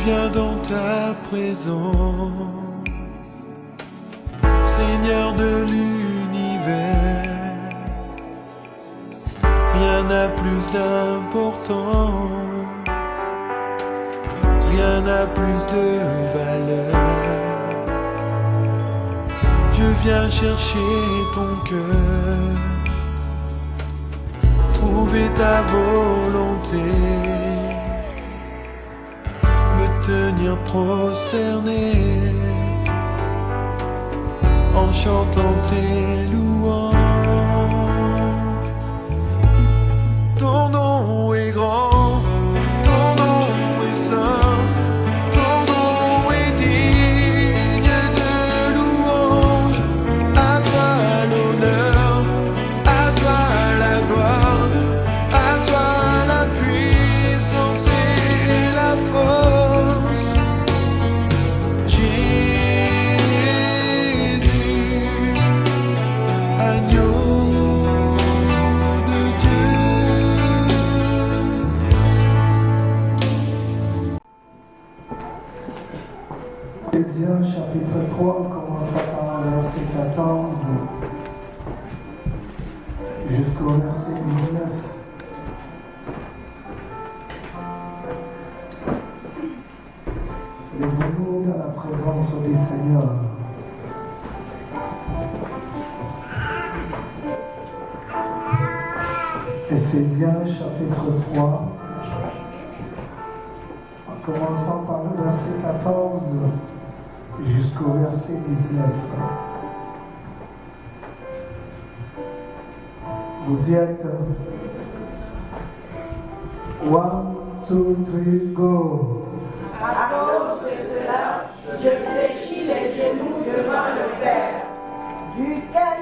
viens dans ta présence, Seigneur de l'univers. Rien n'a plus d'importance, rien n'a plus de valeur. Je viens chercher ton cœur, trouver ta volonté, me tenir prosterné en chantant tes louanges. Ton nom est grand, ton nom est saint, ton nom est digne de louange. À toi l'honneur, à toi la gloire, à toi la puissance et la force. Jésus, agneau de Dieu. Éphésiens chapitre 3, commençant par le verset 14 jusqu'au verset 19. Lèvons-nous dans la présence du Seigneur. Éphésiens chapitre 3, en commençant par le verset 14 jusqu'au verset 19. Vous y êtes. 1, 2, 3, go. À cause de cela, je fléchis les genoux devant le Père, duquel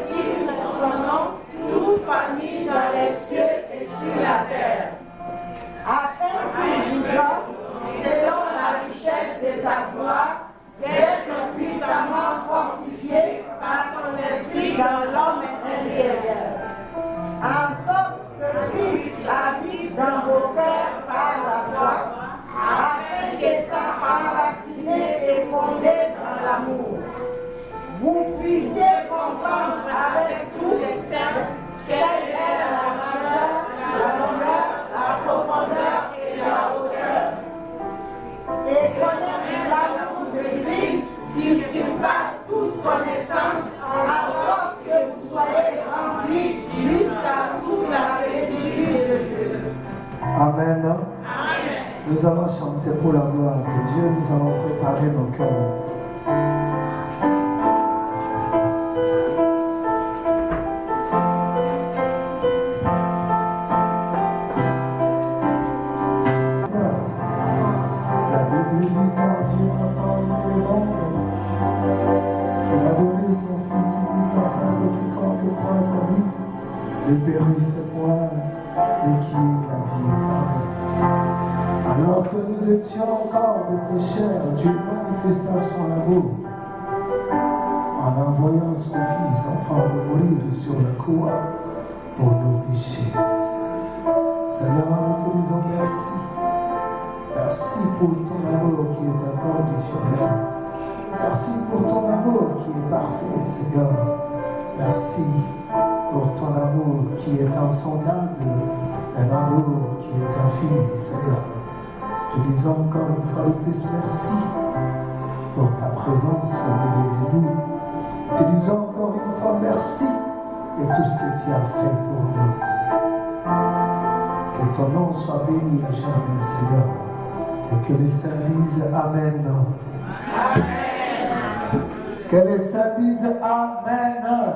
tire son nom, toute famille dans les cieux et sur la terre, afin qu'il vous donne, selon la richesse de sa gloire, d'être puissamment fortifié par son esprit dans l'homme intérieur, en sorte que Christ habite dans vos cœurs par la foi, afin qu'étant enracinés et fondés dans l'amour, vous puissiez comprendre avec tous les saints quelle est la largeur, la longueur, la profondeur et la hauteur, et connaître l'amour de Christ qui surpasse toute connaissance, en sorte que vous soyez remplis jusqu'à toute la plénitude de Dieu. Amen. Amen. Nous allons chanter pour la gloire de Dieu. Nous allons préparer nos cœurs. La Bible dit car Dieu a tant aimé le monde qu'il a donné son Fils unique afin que quiconque croit en lui ne périsse point, mais qui ait la vie éternelle. Alors que nous étions encore des pécheurs, Dieu manifesta son amour en envoyant son Fils afin de mourir sur la croix pour nos péchés. Seigneur, nous te disons merci. Merci pour ton amour qui est inconditionnel. Merci pour ton amour qui est parfait, Seigneur. Merci pour ton amour qui est insondable, un amour qui est infini, Seigneur. Te disons encore une fois de plus merci pour ta présence au milieu de nous. Te disons encore une fois merci et tout ce que tu as fait pour nous. Que ton nom soit béni à jamais, Seigneur. Et que les saints disent Amen. Amen. Que les saints disent Amen. Amen.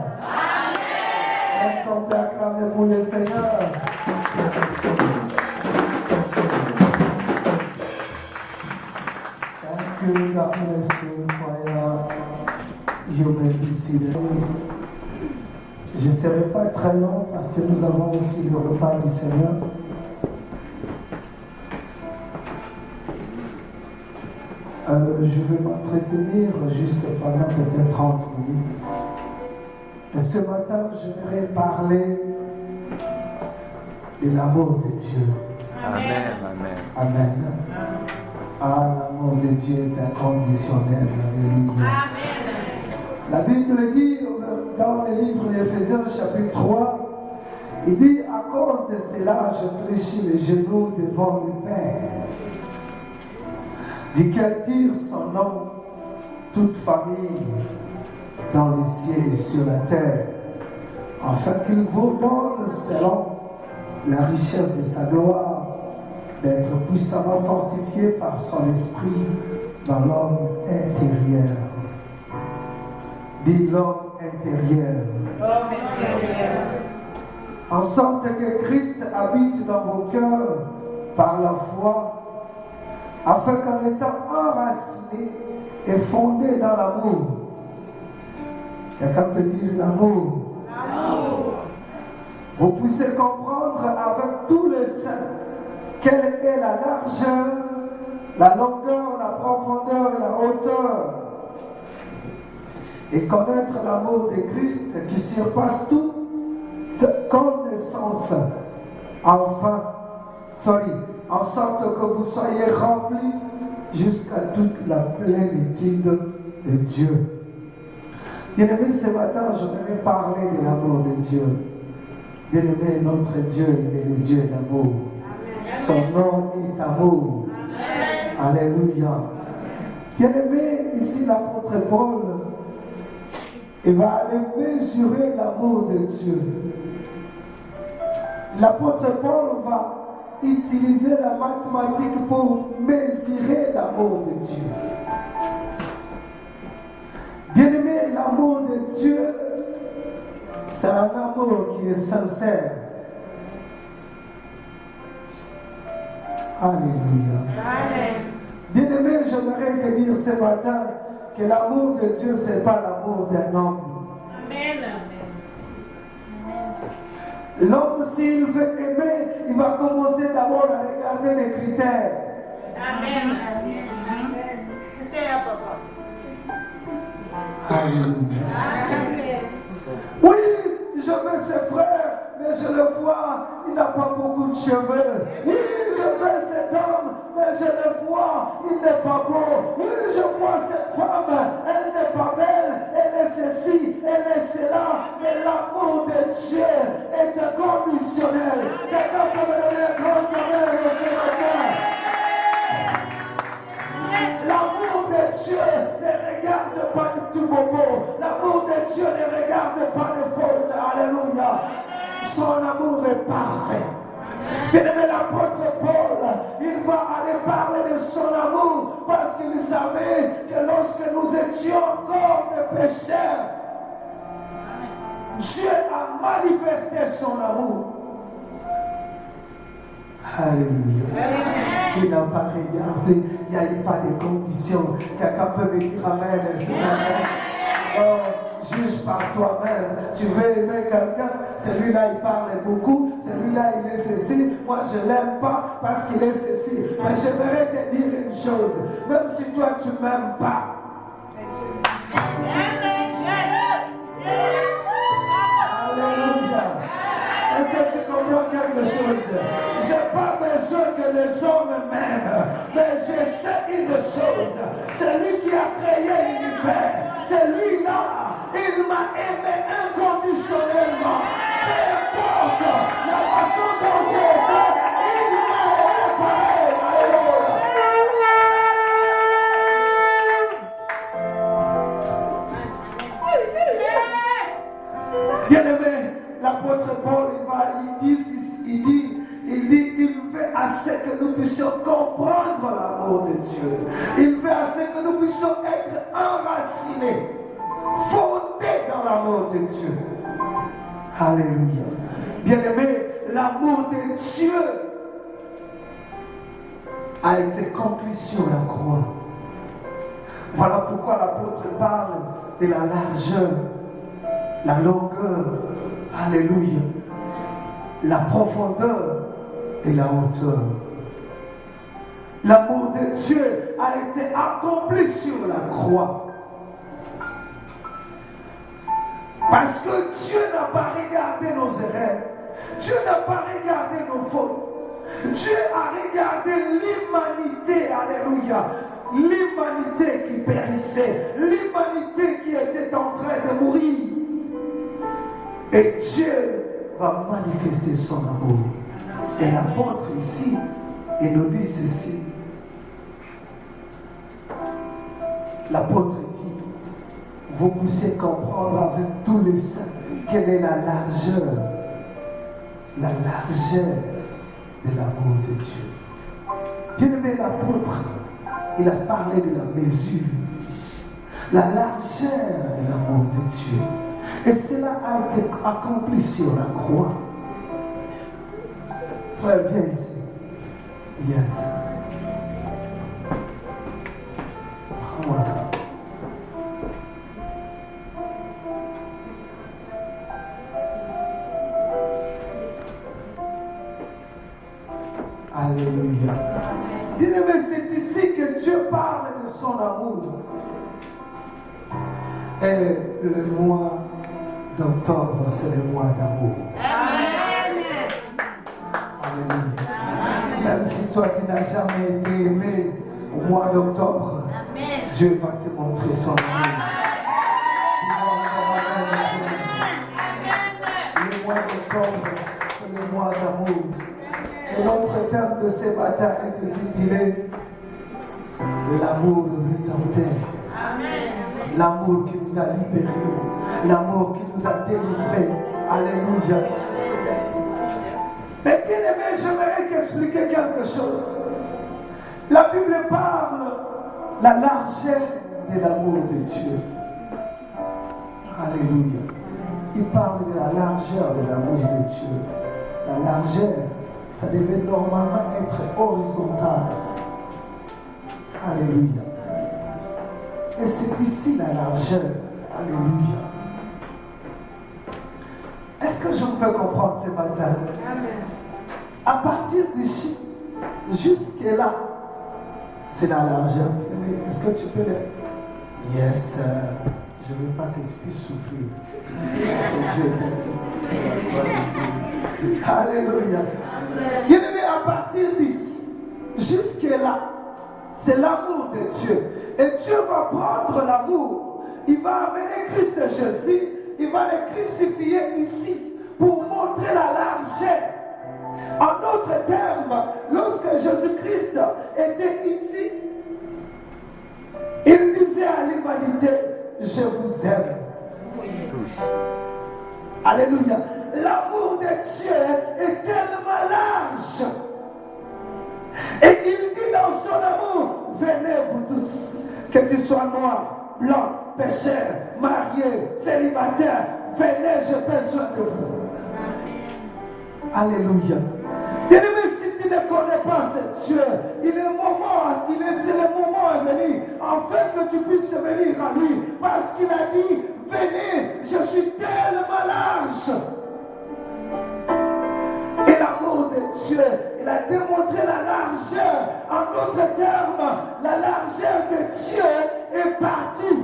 Est-ce qu'on peut acclamer pour le Seigneur? Thank you, God bless you for your medicine. Je ne serai pas très long parce que nous avons aussi le repas du Seigneur. Je vais m'entretenir juste pendant peut-être 30 minutes. Et ce matin, j'aimerais parler de l'amour de Dieu. Amen. Amen. Ah, l'amour de Dieu est inconditionnel. Alléluia. Amen. La Bible dit dans le livre d'Éphésiens chapitre 3, il dit à cause de cela, je fléchis les genoux devant le Père, duquel tire son nom toute famille dans les cieux et sur la terre, afin qu'il vous donne selon la richesse de sa gloire, d'être puissamment fortifié par son esprit dans l'homme intérieur. Dit l'homme intérieur. L'homme intérieur. En sorte que Christ habite dans vos cœurs par la foi, afin qu'en étant enraciné et fondé dans l'amour, quelqu'un peut dire l'amour, vous puissiez comprendre avec tous les saints quelle est la largeur, la longueur, la profondeur et la hauteur, et connaître l'amour de Christ qui surpasse toute connaissance, en sorte que vous soyez remplis jusqu'à toute la plénitude de Dieu. Bien-aimé, ce matin, je voudrais parler de l'amour de Dieu. Bien-aimé, notre Dieu, il est le Dieu d'amour. Son nom est amour. Amen. Alléluia. Bien-aimé, ici l'apôtre Paul, il va aller mesurer l'amour de Dieu. L'apôtre Paul va utiliser la mathématique pour mesurer l'amour de Dieu. Bien-aimé, l'amour de Dieu, c'est un amour qui est sincère. Alléluia. Amen. Bien-aimé, j'aimerais te dire ce matin que l'amour de Dieu, ce n'est pas l'amour d'un homme. Amen. L'homme, s'il veut aimer, il va commencer d'abord à regarder les critères. Amen. Alléluia. Amen. Oui, je veux ce frère, mais je le vois, il n'a pas beaucoup de cheveux. Oui, je veux cet homme, mais je le vois, il n'est pas beau. Oui, je vois cette femme, elle n'est pas belle, elle est ceci, elle est cela. Mais l'amour de Dieu est inconditionnel. Quelqu'un peut me donner un grand amen ce matin. L'amour de Dieu ne regarde pas de tout bobo. L'amour de Dieu ne regarde pas de faute. Alléluia. Son amour est parfait. Bien-aimé, l'apôtre Paul, il va aller parler de son amour parce qu'il savait que lorsque nous étions encore des pécheurs, Dieu a manifesté son amour. Alléluia. Il n'a pas regardé, il n'y a eu pas de conditions. Quelqu'un peut me dire amen ce matin. Oh, juge par toi-même. Tu veux aimer quelqu'un, celui-là il parle beaucoup, celui-là il est ceci. Moi je ne l'aime pas parce qu'il est ceci. Mais j'aimerais te dire une chose, même si toi tu ne m'aimes pas. Alléluia. Est-ce que tu comprends quelque chose? Je n'ai pas besoin que les hommes m'aiment, mais je sais une chose. C'est lui qui a créé l'univers. C'est lui-là. Il m'a aimé inconditionnellement. Peu importe la façon dont j'ai été, il m'a aimé pareil. Alléluia. Bien-aimé, l'apôtre Paul, il veut assez que nous puissions comprendre l'amour de Dieu. Il veut assez que nous puissions être enracinés, fondés dans l'amour de Dieu. Alléluia. Bien-aimé, l'amour de Dieu a été conclu sur la croix. Voilà pourquoi l'apôtre parle de la largeur, la longueur, alléluia, la profondeur et la hauteur. L'amour de Dieu a été accompli sur la croix. Parce que Dieu n'a pas regardé nos erreurs. Dieu n'a pas regardé nos fautes. Dieu a regardé l'humanité, alléluia, l'humanité qui périssait, l'humanité qui était en train de mourir. Et Dieu va manifester son amour. Et l'apôtre ici, il nous dit ceci. L'apôtre dit, vous puissiez comprendre avec tous les saints quelle est la largeur de l'amour de Dieu. Bien-aimé, l'apôtre, il a parlé de la mesure, la largeur de l'amour de Dieu. Et cela a été accompli sur la croix. Frère, viens ici. Yes. Prends-moi ça. Alléluia. Bien-aimé, c'est ici que Dieu parle de son amour. Et le mois d'octobre, c'est le mois d'amour. Amen. Alléluia. Même si toi, tu n'as jamais été aimé au mois d'octobre, Dieu va te montrer son amour. Le mois d'octobre, c'est le mois d'amour. Et notre terme de ce matin est intitulé de l'amour rédempteur. L'amour qui nous a libérés, l'amour qui nous a délivrés. Alléluia. Mais bien aimé, j'aimerais t'expliquer quelque chose. La Bible parle de la largeur de l'amour de Dieu. Alléluia. Il parle de la largeur de l'amour de Dieu. La largeur, ça devait normalement être horizontal. Alléluia. Et c'est ici la largeur. Alléluia. Est-ce que je peux comprendre ce matin? Amen. À partir d'ici, jusqu'à là, c'est la largeur. Est-ce que tu peux le... Yes, je ne veux pas que tu puisses souffrir. Parce que Dieu t'aime. Alléluia. Bien-aimé, à partir d'ici, jusqu'à là, c'est l'amour de Dieu. Et Dieu va prendre l'amour. Il va amener Christ Jésus. Il va le crucifier ici pour montrer la largeur. En d'autres termes, lorsque Jésus-Christ était ici, il disait à l'humanité, je vous aime. Alléluia. L'amour de Dieu est tellement large. Et il dit dans son amour, venez vous tous, que tu sois noir, blanc, pécheur, marié, célibataire, venez, j'ai besoin de vous. Alléluia. Bien-aimé, si tu ne connais pas ce Dieu, c'est le moment à venir, afin que tu puisses venir à lui, parce qu'il a dit, venez, je suis tellement large. Et l'amour de Dieu, il a démontré la largeur. En d'autres termes, la largeur de Dieu est partie.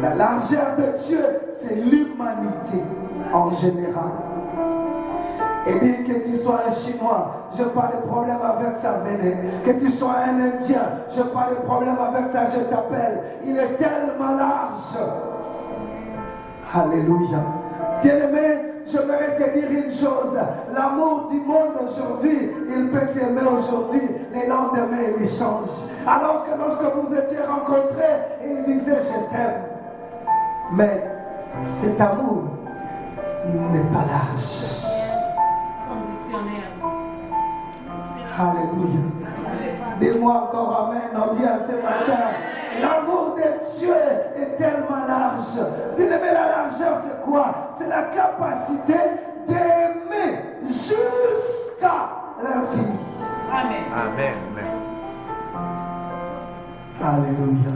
La largeur de Dieu, c'est l'humanité en général. Et dit que tu sois un Chinois, je n'ai pas de problème avec ça, venez. Que tu sois un Indien, je n'ai pas de problème avec ça, je t'appelle. Il est tellement large. Alléluia. Bien-aimé, je voudrais te dire une chose. L'amour du monde aujourd'hui, il peut t'aimer aujourd'hui, les lendemains, il change. Alors que lorsque vous étiez rencontrés, il disait je t'aime. Mais cet amour n'est pas large. Alléluia. Dis-moi encore amen, on vient ce matin. L'amour de Dieu est tellement large. Bien-aimé, la largeur, c'est quoi? C'est la capacité d'aimer jusqu'à l'infini. Amen. Amen. Alléluia.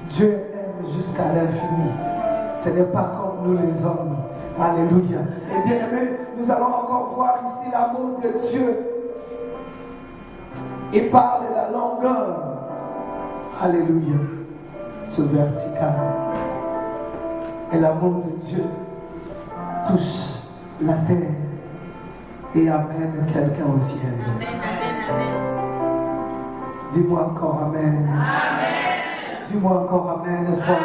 Dieu aime jusqu'à l'infini. Ce n'est pas comme nous les hommes. Alléluia. Et bien aimé, nous allons encore voir ici l'amour de Dieu. Il parle de la longueur. Alléluia. Ce vertical. Et l'amour de Dieu touche la terre. et amène quelqu'un au ciel. Dis-moi encore Amen. Dis-moi encore Amen fort.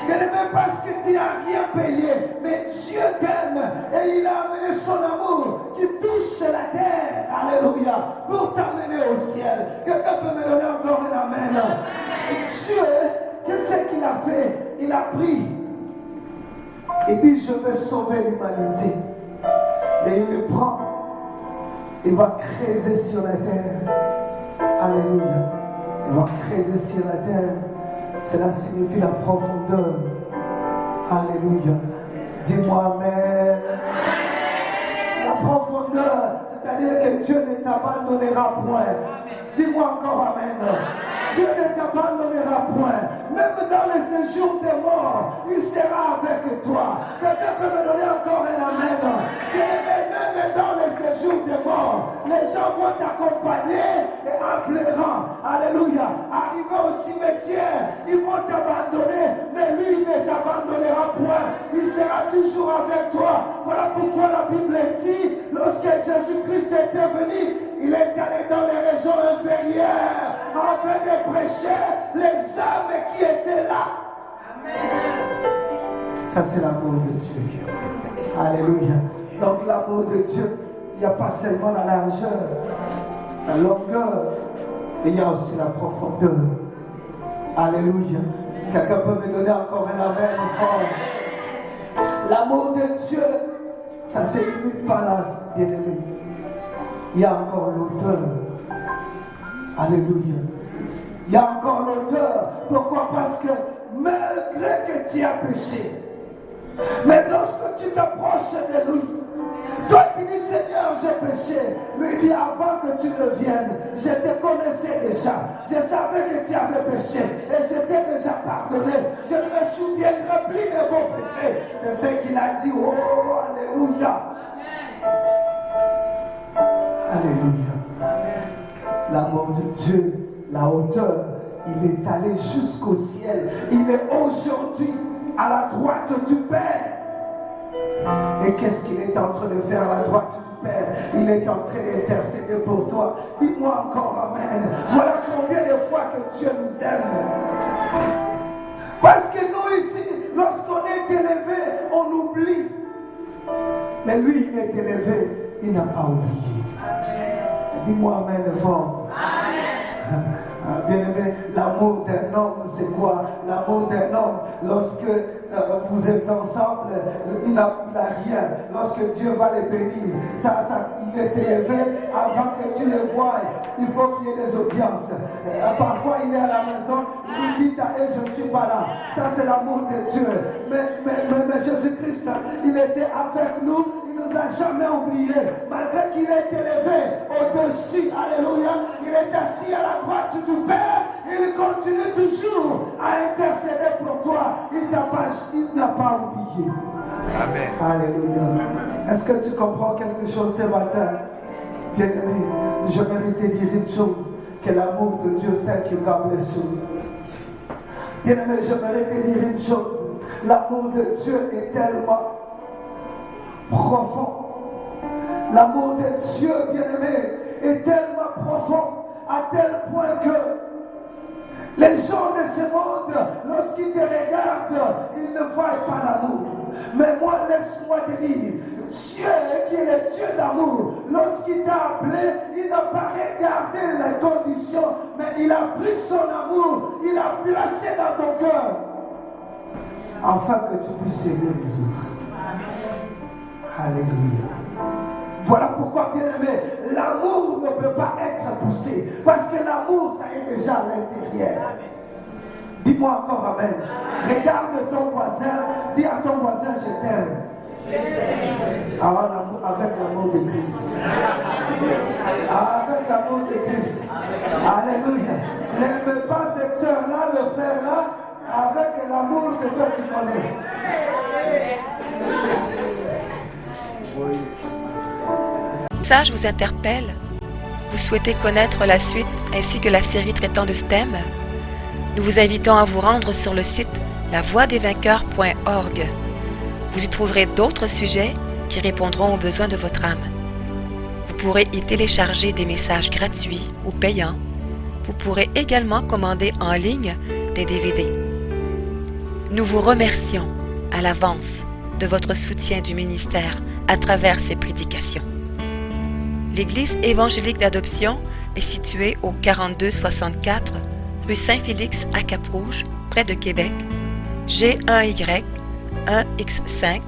Bien-aimé, parce que tu n'as rien payé, mais Dieu t'aime et il a amené son amour qui touche la terre, alléluia, pour t'amener au ciel. Quelqu'un peut me donner encore un Amen. C'est Dieu, qu'est-ce qu'il a fait? Il a pris, il dit je vais sauver l'humanité. Et il le prend, il va creuser sur la terre, alléluia, il va creuser sur la terre. Cela signifie la profondeur. Alléluia. Dis-moi Amen. La profondeur, c'est-à-dire que Dieu ne t'abandonnera point. Dis-moi encore Amen. Dieu ne t'abandonnera point. Même dans le séjour des morts, il sera avec toi. Quelqu'un peut me donner encore un Amen. Même dans le séjour des morts, les gens vont t'accompagner et en pleurant. Alléluia. Arrivé au cimetière, ils vont t'abandonner, mais lui ne t'abandonnera point. Il sera toujours avec toi. Voilà pourquoi la Bible dit, lorsque Jésus-Christ était venu, il est allé dans les régions inférieures afin de prêcher les âmes qui étaient là. Amen. Ça, c'est l'amour de Dieu. Alléluia. Donc, l'amour de Dieu, il n'y a pas seulement la largeur, la longueur, mais il y a aussi la profondeur. Alléluia. Quelqu'un peut me donner encore un amen fort. L'amour de Dieu, ça ne se limite pas là, bien-aimé. Il y a encore l'auteur. Alléluia. Il y a encore l'auteur. Pourquoi? Parce que malgré que tu as péché, mais lorsque tu t'approches de lui, toi qui dis Seigneur, j'ai péché, lui dit avant que tu ne viennes, je te connaissais déjà. Je savais que tu avais péché et je t'ai déjà pardonné. Je ne me souviendrai plus de vos péchés. C'est ce qu'il a dit. Oh, alléluia. Alléluia. L'amour de Dieu, la hauteur, il est allé jusqu'au ciel. Il est aujourd'hui à la droite du Père. Et qu'est-ce qu'il est en train de faire à la droite du Père? Il est en train d'intercéder pour toi. Dis-moi encore Amen. Voilà combien de fois que Dieu nous aime. Parce que nous ici, lorsqu'on est élevé, on oublie. Mais lui, il est élevé, il n'a pas oublié. Dis-moi Amen fort. Amen. Bien-aimé, l'amour d'un homme, c'est quoi? L'amour d'un homme, lorsque vous êtes ensemble, il n'a rien. Lorsque Dieu va les bénir, il est élevé avant que tu le voies. Il faut qu'il y ait des audiences. Parfois, il est à la maison, il dit, je ne suis pas là. Ça, c'est l'amour de Dieu. Mais Jésus-Christ, il était avec nous. Il ne nous a jamais oubliés. Malgré qu'il est élevé au-dessus, alléluia, il est assis à la droite du Père. Il continue toujours à intercéder pour toi. Il n'a pas oublié. Amen. Alléluia. Est-ce que tu comprends quelque chose ce matin? Bien-aimé, je mérite de dire une chose, que l'amour de Dieu tel que God bless you. Bien-aimé, je mérite de dire une chose, l'amour de Dieu est tellement profond. L'amour de Dieu, bien-aimé, est tellement profond à tel point que les gens de ce monde, lorsqu'ils te regardent, ils ne voient pas l'amour. Mais moi, laisse-moi te dire, Dieu qui est le Dieu d'amour, lorsqu'il t'a appelé, il n'a pas regardé les conditions, mais il a pris son amour, il l'a placé dans ton cœur, afin que tu puisses aimer les autres. Alléluia. Voilà pourquoi, bien-aimé, l'amour ne peut pas être poussé. Parce que l'amour, ça est déjà à l'intérieur. Dis-moi encore Amen. Regarde ton voisin, dis à ton voisin, je t'aime. Avec l'amour de Christ. Avec l'amour de Christ. Alléluia. N'aime pas cette soeur-là, le frère-là, avec l'amour que toi tu connais. Ce message vous interpelle? Vous souhaitez connaître la suite ainsi que la série traitant de ce thème? Nous vous invitons à vous rendre sur le site lavoidesvainqueurs.org. Vous y trouverez d'autres sujets qui répondront aux besoins de votre âme. pourrez y télécharger des messages gratuits ou payants. Vous pourrez également commander en ligne des DVD. Nous vous remercions à l'avance de votre soutien du ministère à travers ces prédications. L'Église évangélique d'adoption est située au 4264 rue Saint-Félix à Cap-Rouge, près de Québec, G1Y 1X5,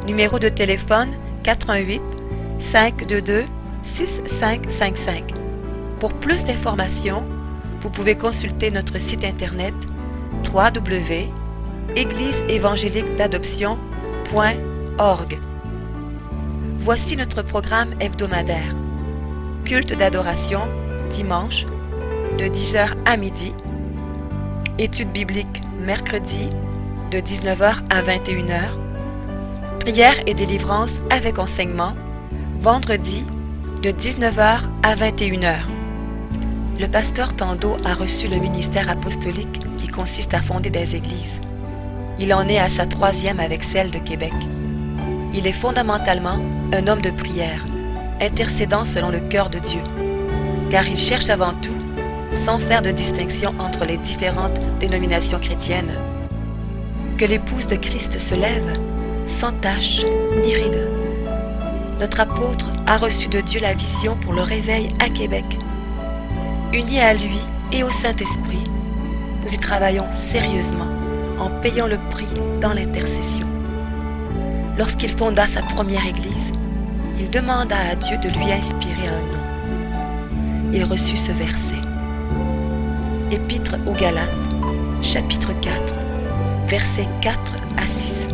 numéro de téléphone 418 522 6555. Pour plus d'informations, vous pouvez consulter notre site internet www.égliseévangéliquedadoption.org. Voici notre programme hebdomadaire. Culte d'adoration, dimanche, de 10h à midi. Études bibliques, mercredi, de 19h à 21h. Prière et délivrance avec enseignement, vendredi, de 19h à 21h. Le pasteur Tando a reçu le ministère apostolique qui consiste à fonder des églises. Il en est à sa 3e avec celle de Québec. Il est fondamentalement un homme de prière, intercédant selon le cœur de Dieu, car il cherche avant tout, sans faire de distinction entre les différentes dénominations chrétiennes, que l'épouse de Christ se lève, sans tache ni ride. Notre apôtre a reçu de Dieu la vision pour le réveil à Québec. Unis à lui et au Saint-Esprit, nous y travaillons sérieusement en payant le prix dans l'intercession. Lorsqu'il fonda sa première église, il demanda à Dieu de lui inspirer un nom. Il reçut ce verset. Épître aux Galates, chapitre 4, versets 4 à 6.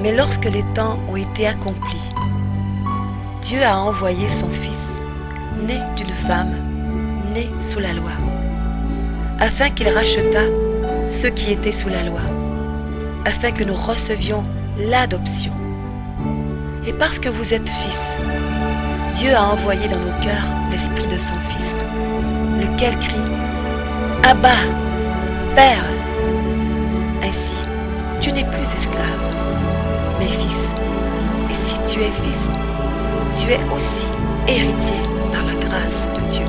Mais lorsque les temps ont été accomplis, Dieu a envoyé son Fils, né d'une femme, né sous la loi, afin qu'il rachetât ceux qui étaient sous la loi, afin que nous recevions l'adoption. Et parce que vous êtes fils, Dieu a envoyé dans nos cœurs l'esprit de son Fils, lequel crie « Abba, Père !» Ainsi, tu n'es plus esclave, mais fils. Et si tu es fils, tu es aussi héritier par la grâce de Dieu.